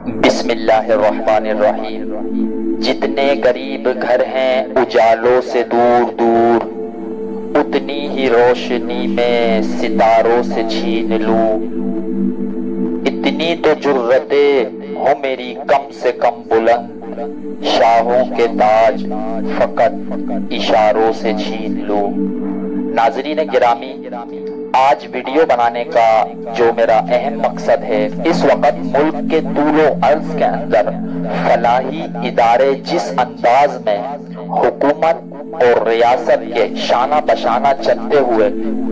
بسم اللہ الرحمن الرحیم۔ جتنے غریب گھر ہیں اجالوں سے دور دور، اتنی ہی روشنی میں ستاروں سے چھین لوں۔ اتنی تو جرتیں ہو میری کم سے کم بلند، شاہوں کے تاج فقط اشاروں سے چھین لوں۔ ناظرین گرامی، آج ویڈیو بنانے کا جو میرا اہم مقصد ہے، اس وقت ملک کے طول و عرض کے اندر فلاحی ادارے جس انداز میں حکومت اور ریاست کے شانہ بشانہ چلتے ہوئے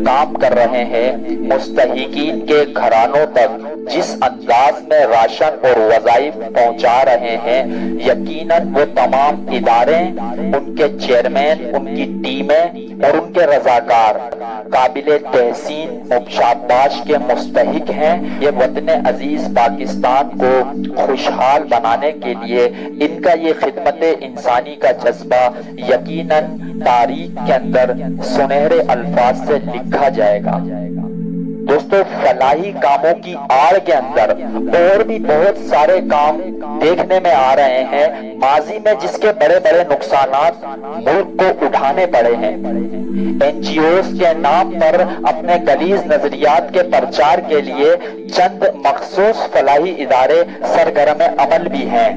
کام کر رہے ہیں، مستحقین کے گھرانوں تک جس انداز میں راشن اور وظائف پہنچا رہے ہیں، یقیناً وہ تمام ادارے، ان کے چیئرمین، ان کی ٹیمیں اور ان کے رضاکار قابل تحسین و شاباش کے مستحق ہیں۔ یہ وطن عزیز پاکستان کو خوشحال بنانے کے لیے ان کا یہ خدمت انسانی کا جذبہ یقیناً تاریخ کے اندر سنہرے الفاظ سے لکھا جائے گا۔ دوستو، فلاحی کاموں کی آڑ کے اندر اور بھی بہت سارے کام دیکھنے میں آ رہے ہیں، ماضی میں جس کے بڑے بڑے نقصانات ملک کو اٹھانے پڑے ہیں۔ این جی اوز کے نام پر اپنے غلیظ نظریات کے پرچار کے لیے چند مخصوص فلاحی ادارے سرگرم عمل بھی ہیں۔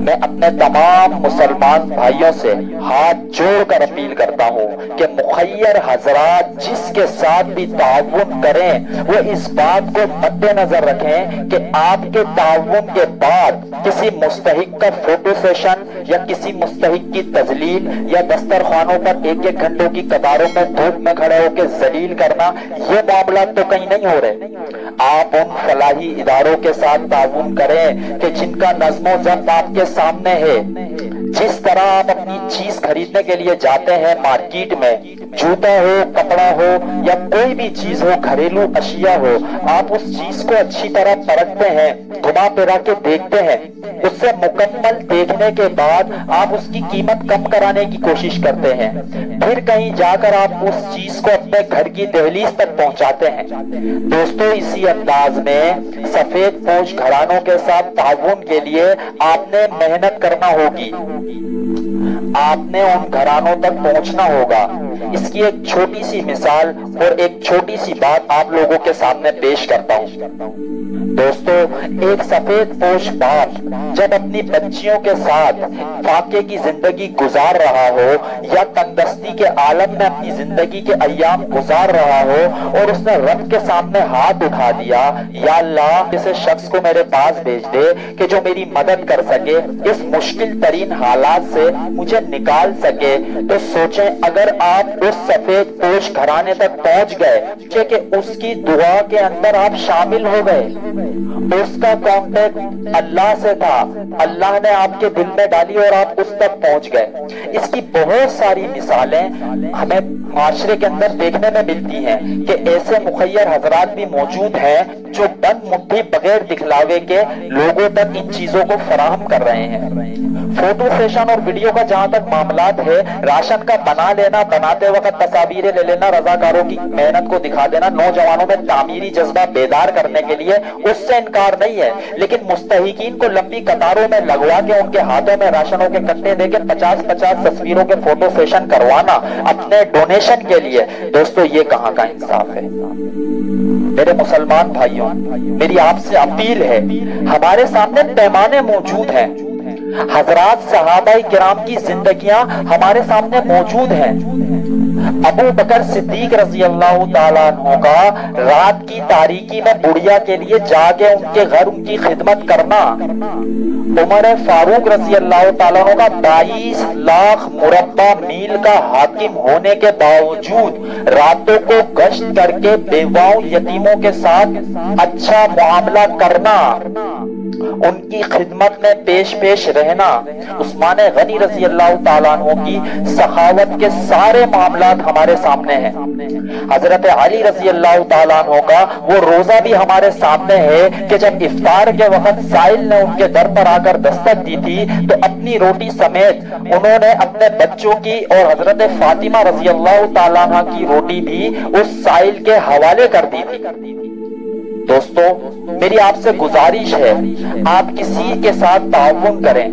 میں اپنے تمام مسلمان بھائیوں سے ہاتھ جوڑ کر اپیل کرتا ہوں کہ مخیر حضرات جس کے ساتھ بھی تعاون کریں، وہ اس بات کو مد نظر رکھیں کہ آپ کے تعاون کے بعد کسی مستحق کا فوٹو سیشن یا کسی مستحق کی تذلیل یا دسترخوانوں پر ایک ایک گھنٹوں کی قطاروں میں دھوپ میں کھڑے ہو کے ذلیل کرنا، یہ معاملات تو کہیں نہیں ہو رہے۔ آپ ان فلاحی اداروں کے ساتھ تعاون کریں کہ جن کا نظم و ضبط آپ کے سامنے ہے۔ جس طرح آپ اپنی چیز خریدنے کے لیے جاتے ہیں مارکیٹ میں، جوتا ہو، کپڑا ہو یا کوئی بھی چیز ہو، گھریلو اشیاء ہو، آپ اس چیز کو اچھی طرح پرکھتے ہیں، گھما پھرا کے دیکھتے ہیں، اس سے مکمل دیکھنے کے بعد آپ اس کی قیمت کم کرانے کی کوشش کرتے ہیں، پھر کہیں جا کر آپ اس چیز کو اپنے گھر کی دہلیز تک پہنچاتے ہیں۔ دوستو، اسی انداز میں سفید پوش گھرانوں کے ساتھ تعاون کے لیے آپ نے محنت کرنا ہوگی، آپ نے ان گھرانوں تک پہنچنا ہوگا۔ اس کی ایک چھوٹی سی مثال اور ایک چھوٹی سی بات آپ لوگوں کے سامنے پیش کرتا ہوں۔ دوستو، ایک سفید پوش باپ جب اپنی بچیوں کے ساتھ فاقے کی زندگی گزار رہا ہو یا تندرستی کے عالم میں اپنی زندگی کے ایام گزار رہا ہو اور اس نے رب کے سامنے ہاتھ اٹھا دیا، یا اللہ کسی شخص کو میرے پاس بھیج دے کہ جو میری مدد کر سکے، اس مشکل ترین حالات سے مجھے نکال سکے، تو سوچیں اگر آپ اس سفید پوش گھرانے تک پہنچ گئے کہ اس کی دعا کے اندر آپ شامل ہو گئے، اس کا کانٹیکٹ اللہ سے تھا، اللہ نے آپ کے دل میں ڈالی اور آپ اس تک پہنچ گئے۔ اس کی بہت ساری مثالیں ہمیں معاشرے کے اندر دیکھنے میں ملتی ہیں کہ ایسے مخیر حضرات بھی موجود ہیں جو بند مٹھی بغیر دکھلاوے کے لوگوں تک ان چیزوں کو فراہم کر رہے ہیں۔ فوٹو سیشن اور ویڈیو کا جہاں تک معاملات ہے، راشن کا بنا لینا، بناتے وقت تصاویریں لے لینا، رضاکاروں کی محنت کو دکھا دینا، نوجوانوں میں تعمیری جذبہ بیدار کرنے کے لیے، اس سے انکار نہیں ہے، لیکن مستحقین کو لمبی قطاروں میں لگوا کے ان کے ہاتھوں میں راشنوں کے کٹے دے کے 50-50 تصویروں کے فوٹو سیشن کروانا اپنے ڈونیشن کے لیے، دوستو یہ کہاں کا انصاف ہے؟ میرے مسلمان بھائیوں، میری آپ سے اپیل ہے، ہمارے سامنے پیمانے موجود ہیں، حضرات صحابہ کرام کی زندگیاں ہمارے سامنے موجود ہیں۔ ابو بکر صدیق رضی اللہ تعالیٰ عنہ کا رات کی تاریکی میں بڑھیا کے لیے جا کے ان کے گھر ان کی خدمت کرنا، عمر فاروق رضی اللہ تعالیٰ عنہ کا 22 لاکھ مربع میل کا حاکم ہونے کے باوجود راتوں کو گشت کر کے بیواؤں یتیموں کے ساتھ اچھا معاملہ کرنا، ان کی خدمت میں پیش رہنا، عثمان غنی رضی اللہ تعالیٰ عنہ کی سخاوت کے سارے معاملات ہمارے سامنے ہیں۔ حضرت علی رضی اللہ تعالیٰ عنہ کا وہ روزہ بھی ہمارے سامنے ہے کہ جب افطار کے وقت سائل نے ان کے در پر آ کر دستک دی تھی تو اپنی روٹی سمیت انہوں نے اپنے بچوں کی اور حضرت فاطمہ رضی اللہ تعالیٰ عنہ کی روٹی بھی اس سائل کے حوالے کر دی تھی۔ دوستو میری آپ سے گزارش ہے آپ کسی کے ساتھ تعاون کریں،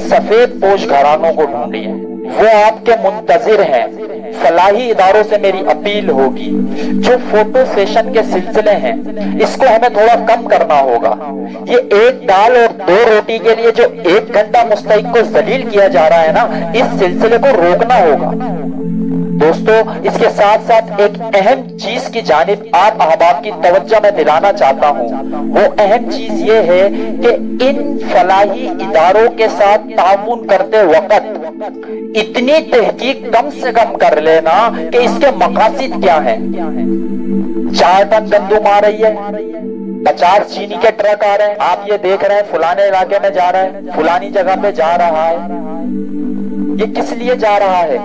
سفید پوش گھرانوں کو ڈھونڈیے، وہ آپ کے منتظر ہیں۔ فلاحی اداروں سے میری اپیل ہوگی جو فوٹو سیشن کے سلسلے ہیں اس کو ہمیں تھوڑا کم کرنا ہوگا۔ یہ ایک دال اور 2 روٹی کے لیے جو 1 گھنٹہ مستحق کو ذلیل کیا جا رہا ہے نا، اس سلسلے کو روکنا ہوگا۔ دوستو اس کے ساتھ ساتھ ایک اہم چیز کی جانب آپ احباب کی توجہ میں دلانا چاہتا ہوں۔ وہ اہم چیز یہ ہے کہ ان فلاحی اداروں کے ساتھ تعاون کرتے وقت اتنی تحقیق کم سے کم کر لینا کہ اس کے مقاصد کیا ہیں۔ 4 ٹن گندم آ رہی ہے، 50 چینی کے ٹرک آ رہے ہیں، آپ یہ دیکھ رہے ہیں فلانے علاقے میں جا رہا ہے، فلانی جگہ پہ جا رہا ہے، یہ کس لیے جا رہا ہے؟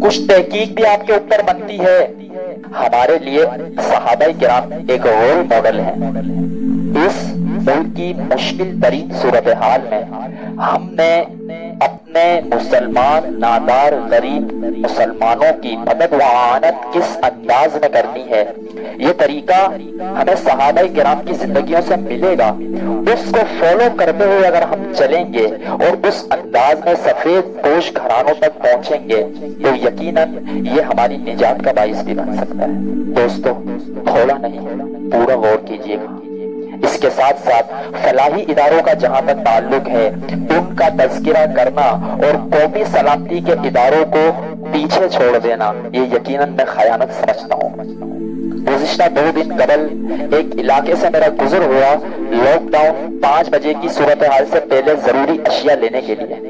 کچھ تحقیق بھی آپ کے اوپر بنتی ہے۔ ہمارے لیے صحابہ کرام ایک رول ماڈل ہے۔ اس ملک کی مشکل ترین صورتحال میں ہم نے اپنے مسلمان نادار غریب مسلمانوں کی مدد و اعانت کس انداز میں کرنی ہے، یہ طریقہ ہمیں صحابہ کرام کی زندگیوں سے ملے گا۔ اس کو فالو کرتے ہوئے اگر ہم چلیں گے اور اس انداز میں سفید پوش گھرانوں تک پہنچیں گے تو یقیناً یہ ہماری نجات کا باعث بھی بن سکتا ہے۔ دوستو تھوڑا نہیں پورا غور کیجیے گا۔ اس کے ساتھ ساتھ فلاحی اداروں کا جہاں تک تعلق ہے ان کا تذکرہ کرنا اور قومی سلامتی کے اداروں کو پیچھے چھوڑ دینا یہ یقیناً میں خیانت سمجھتا ہوں۔ گزشتہ 2 دن قبل ایک علاقے سے میرا گزر ہوا، لاک ڈاؤن 5 بجے کی صورتحال سے پہلے ضروری اشیاء لینے کے لیے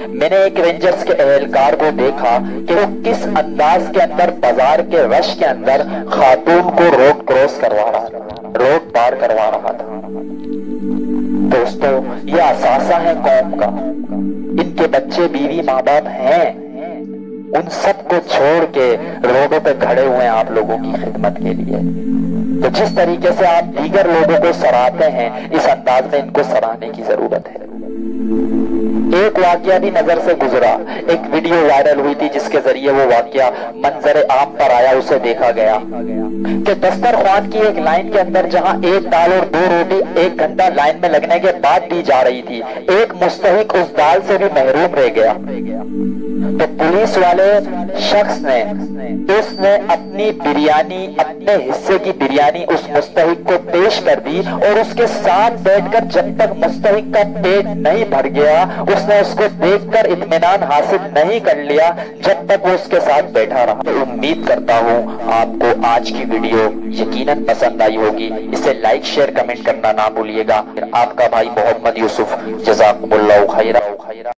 میں نے ایک رینجرز کے اہلکار کو دیکھا کہ وہ کس انداز کے اندر بازار کے رش کے اندر خاتون کو روڈ کراس کروا رہا تھا، روڈ پار کروا رہا تھا۔ دوستو یہ اثاثہ ہے قوم کا، ان کے بچے بیوی ماں باپ ہیں، ان سب کو چھوڑ کے روڈوں پہ کھڑے ہوئے ہیں آپ لوگوں کی خدمت کے لیے۔ تو جس طریقے سے آپ دیگر لوگوں کو سراہتے ہیں اس انداز میں ان کو سراہنے کی ضرورت ہے۔ ایک واقعہ بھی نظر سے گزرا، ایک ویڈیو وائرل ہوئی تھی جس کے ذریعے وہ واقعہ منظر عام پر آیا، اسے دیکھا گیا کہ دسترخوان کی ایک لائن کے اندر جہاں 1 دال اور 2 روٹی 1 گھنٹہ لائن میں لگنے کے بعد دی جا رہی تھی، ایک مستحق اس دال سے بھی محروم رہ گیا۔ تو پولیس والے شخص نے اپنی بریانی، اپنے حصے کی بریانی اس مستحق کو پیش کر دی اور اس کے ساتھ بیٹھ کر جب تک مستحق کا پیٹ نہیں بھر گیا اس نے اس کو دیکھ کر اطمینان حاصل نہیں کر لیا جب تک وہ اس کے ساتھ بیٹھا رہا۔ امید کرتا ہوں آپ کو آج کی ویڈیو یقیناً پسند آئی ہوگی، اسے لائک شیئر کمنٹ کرنا نہ بھولیے گا۔ آپ کا بھائی محمد یوسف، جزاکم اللہ خیرہ۔